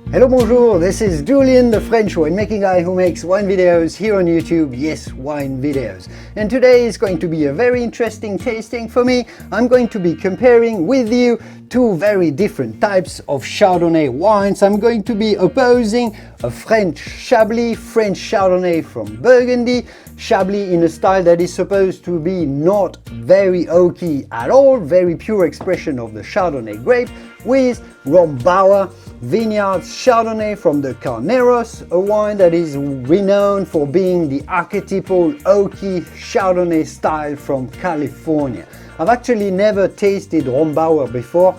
Hello, bonjour, this is Julien, the French winemaking guy who makes wine videos here on YouTube, yes, wine videos. And today is going to be a very interesting tasting for me. I'm going to be comparing with you two very different types of Chardonnay wines. I'm going to be opposing a French Chablis, French Chardonnay from Burgundy, Chablis in a style that is supposed to be not very oaky at all, very pure expression of the Chardonnay grape, with Rombauer Vineyards Chardonnay from the Carneros, a wine that is renowned for being the archetypal oaky Chardonnay style from California. I've actually never tasted Rombauer before.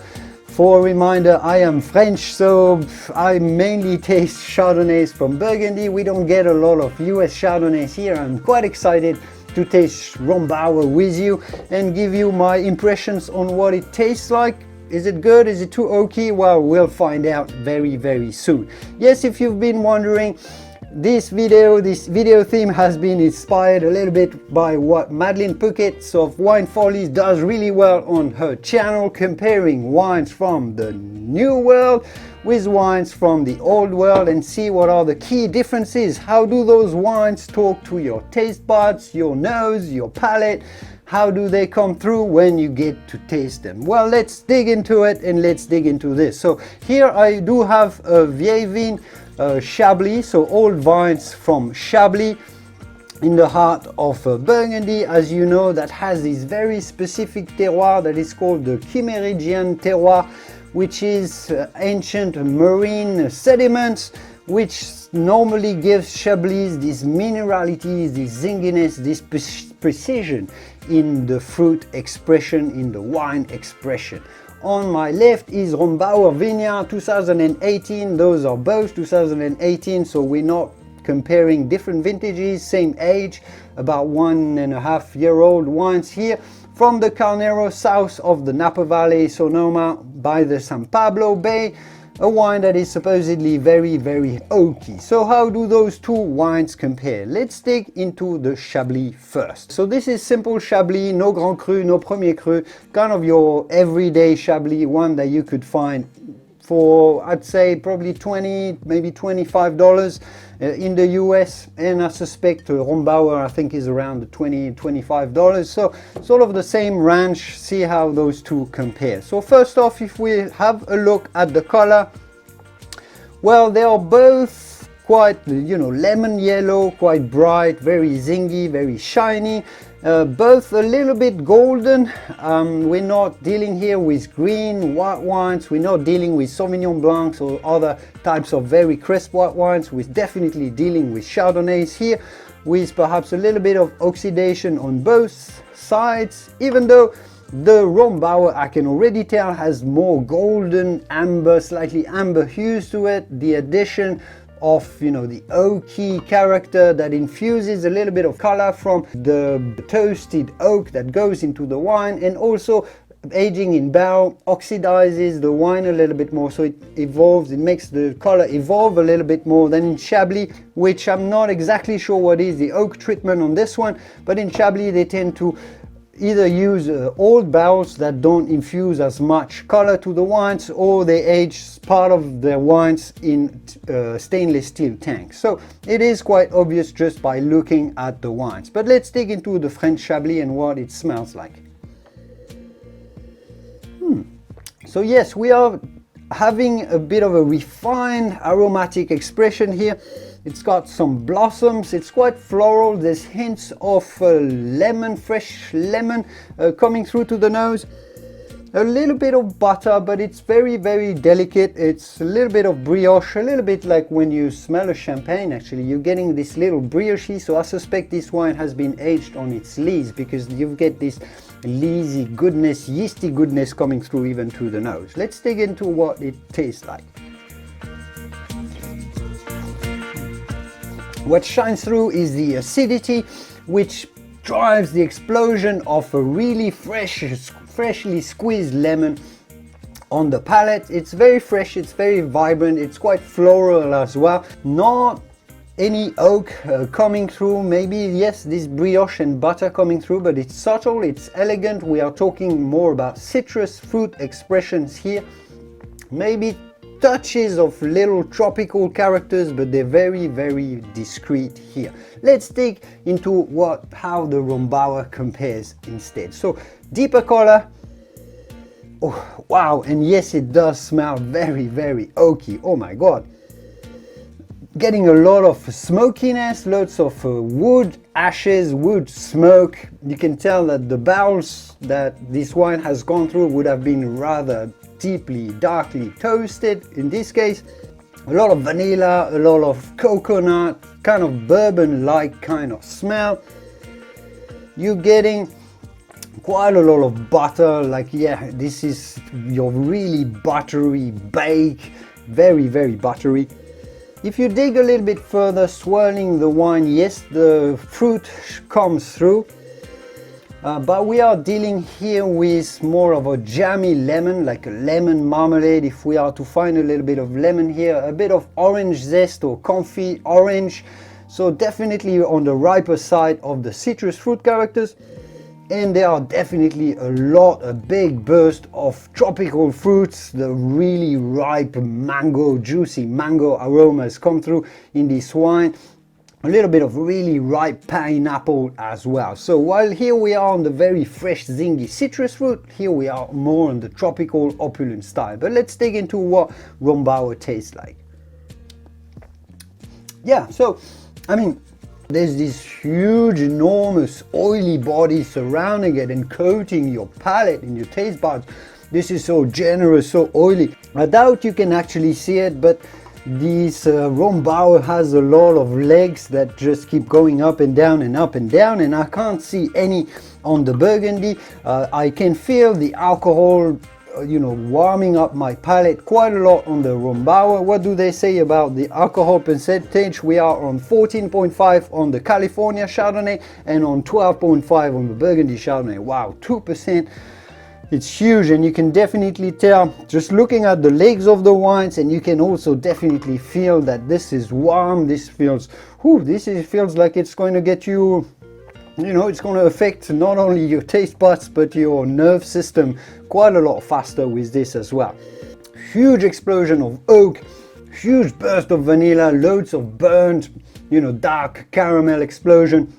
For a reminder, I am French, so I mainly taste Chardonnays from Burgundy. We don't get a lot of US Chardonnays here. I'm quite excited to taste Rombauer with you and give you my impressions on what it tastes like. Is it good? Is it too oaky? Well, we'll find out very, very soon. Yes, if you've been wondering, this video theme has been inspired a little bit by what Madeleine Puckett of Wine Follies does really well on her channel, comparing wines from the new world with wines from the old world and see what are the key differences. How do those wines talk to your taste buds, your nose, your palate? How do they come through when you get to taste them? Well, let's dig into it and let's dig into this. So here I do have a Vieille Vigne Chablis, so old vines from Chablis in the heart of Burgundy, as you know, that has this very specific terroir that is called the Chiméridien terroir, which is ancient marine sediments, which normally gives Chablis this minerality, this zinginess, this precision in the fruit expression, in the wine expression. On my left is Rombauer Vineyard 2018. Those are both 2018, so we're not comparing different vintages, same age, about 1.5-year-old wines here from the Carneros, south of the Napa Valley, Sonoma, by the San Pablo Bay. A wine that is supposedly very, very oaky. So how do those two wines compare? Let's dig into the Chablis first. So this is simple Chablis, no Grand Cru, no Premier Cru, kind of your everyday Chablis, one that you could find for, I'd say, probably $20, maybe $25 in the US, and I suspect Rombauer, I think, is around the $20, $25. So sort of the same range. See how those two compare. So first off, if we have a look at the color, well, they are both quite, lemon yellow, quite bright, very zingy, very shiny. Both a little bit golden. We're not dealing here with green white wines. We're not dealing with Sauvignon Blancs or other types of very crisp white wines. We're definitely dealing with Chardonnays here, with perhaps a little bit of oxidation on both sides, even though the Rombauer, I can already tell, has more golden amber, slightly amber hues to it. The addition of the oaky character that infuses a little bit of color from the toasted oak that goes into the wine, and also aging in barrel oxidizes the wine a little bit more, so it evolves, it makes the color evolve a little bit more than in Chablis, which I'm not exactly sure what is the oak treatment on this one, but in Chablis they tend to either use old barrels that don't infuse as much color to the wines, or they age part of their wines in stainless steel tanks. So it is quite obvious just by looking at the wines. But let's dig into the French Chablis and what it smells like. So yes, we are having a bit of a refined aromatic expression here. It's got some blossoms, it's quite floral, there's hints of lemon, fresh lemon coming through to the nose. A little bit of butter, but it's very, very delicate. It's a little bit of brioche, a little bit like when you smell a champagne actually. You're getting this little brioche, so I suspect this wine has been aged on its lees, because you get this leesy goodness, yeasty goodness coming through even through the nose. Let's dig into what it tastes like. What shines through is the acidity, which drives the explosion of a really freshly squeezed lemon on the palate. It's very fresh, it's very vibrant, it's quite floral as well. Not any oak coming through, maybe yes, this brioche and butter coming through, but it's subtle, it's elegant. We are talking more about citrus fruit expressions here. Maybe touches of little tropical characters, but they're very, very discreet here. Let's dig into how the Rombauer compares instead. So deeper color. Oh wow, and yes, it does smell very, very oaky. Oh my god. Getting a lot of smokiness, lots of wood ashes, wood smoke. You can tell that the barrels that this wine has gone through would have been rather deeply, darkly toasted. In this case, a lot of vanilla, a lot of coconut, kind of bourbon-like kind of smell. You're getting quite a lot of butter, like yeah, this is your really buttery bake, very, very buttery. If you dig a little bit further, swirling the wine, yes, the fruit comes through, but we are dealing here with more of a jammy lemon, like a lemon marmalade. If we are to find a little bit of lemon here, a bit of orange zest or confit orange, so definitely on the riper side of the citrus fruit characters. And there are definitely a big burst of tropical fruits. The really ripe mango, juicy mango aromas come through in this wine. A little bit of really ripe pineapple as well. So while here we are on the very fresh, zingy citrus fruit, here we are more on the tropical, opulent style. But let's dig into what Rombauer tastes like. Yeah, so, I mean, there's this huge, enormous, oily body surrounding it and coating your palate and your taste buds. This is so generous, so oily. I doubt you can actually see it, but this Rombauer has a lot of legs that just keep going up and down and up and down, and I can't see any on the Burgundy. I can feel the alcohol warming up my palate quite a lot on the Rombauer. What do they say about the alcohol percentage? We are on 14.5 on the California Chardonnay and on 12.5 on the Burgundy Chardonnay. Wow, 2%. It's huge, and you can definitely tell just looking at the legs of the wines, and you can also definitely feel that this is warm. This feels, feels like it's going to get you, it's going to affect not only your taste buds but your nerve system quite a lot faster with this as well. Huge explosion of oak, huge burst of vanilla, loads of burnt, dark caramel explosion.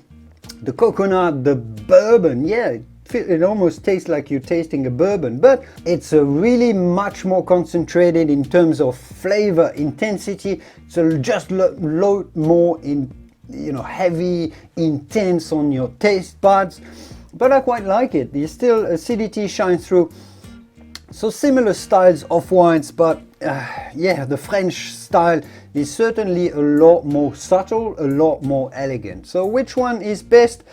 The coconut, the bourbon, yeah, it almost tastes like you're tasting a bourbon, but it's a really much more concentrated in terms of flavor intensity. So just a lot more heavy, intense on your taste buds, but I quite like it. There's still acidity shines through. So similar styles of wines, but yeah, the French style is certainly a lot more subtle, a lot more elegant. So which one is best?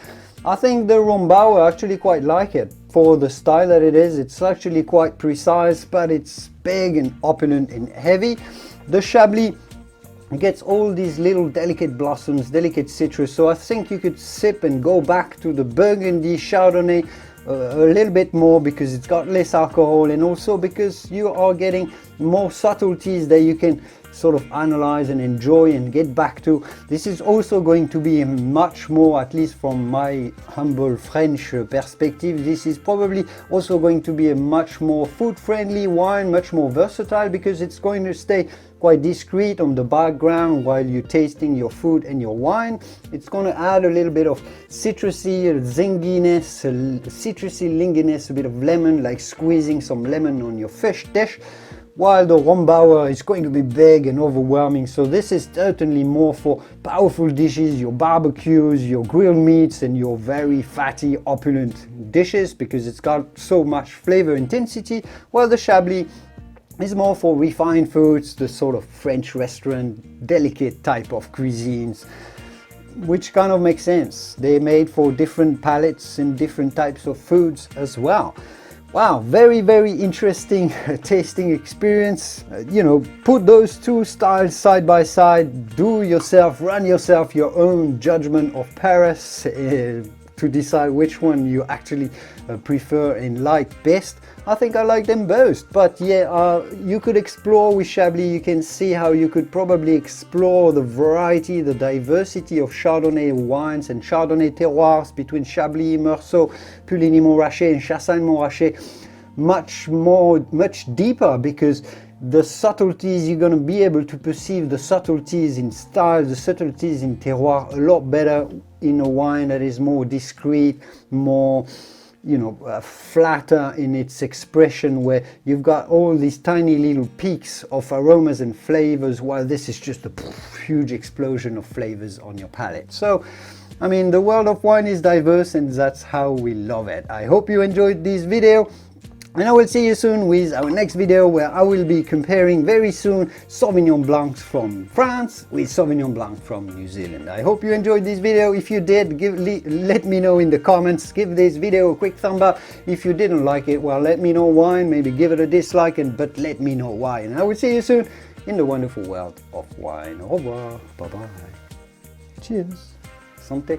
I think the Rombauer, I actually quite like it for the style that it is. It's actually quite precise, but it's big and opulent and heavy. The Chablis gets all these little delicate blossoms, delicate citrus. So I think you could sip and go back to the Burgundy Chardonnay a little bit more because it's got less alcohol, and also because you are getting more subtleties that you can sort of analyze and enjoy and get back to. This is also going to be much more, at least from my humble French perspective, this is probably also going to be a much more food-friendly wine, much more versatile, because it's going to stay quite discreet on the background while you're tasting your food and your wine. It's going to add a little bit of citrusy zinginess, citrusy linginess, a bit of lemon, like squeezing some lemon on your fish dish, while the Rombauer is going to be big and overwhelming. So this is certainly more for powerful dishes, your barbecues, your grilled meats, and your very fatty, opulent dishes, because it's got so much flavor intensity, while the Chablis is more for refined foods, the sort of French restaurant, delicate type of cuisines, which kind of makes sense. They're made for different palates and different types of foods as well. Wow, very, very interesting tasting experience. You know, put those two styles side by side, do yourself, run yourself your own judgment of Paris to decide which one you actually prefer and like best. I think I like them both, but yeah, you could explore with Chablis. You can see how you could probably explore the variety, the diversity of Chardonnay wines and Chardonnay terroirs between Chablis, Meursault, Puligny-Montrachet and Chassagne-Montrachet much deeper, because the subtleties, you're going to be able to perceive the subtleties in style, the subtleties in terroir a lot better in a wine that is more discreet, more, you know, flatter in its expression, where you've got all these tiny little peaks of aromas and flavors, while this is just a huge explosion of flavors on your palate. So, I mean, the world of wine is diverse, and that's how we love it. I hope you enjoyed this video, and I will see you soon with our next video, where I will be comparing very soon Sauvignon Blancs from France with Sauvignon Blanc from New Zealand. I hope you enjoyed this video. If you did, let me know in the comments. Give this video a quick thumb up. If you didn't like it, well, let me know why. Maybe give it a dislike, but let me know why. And I will see you soon in the wonderful world of wine. Au revoir. Bye-bye. Cheers. Santé.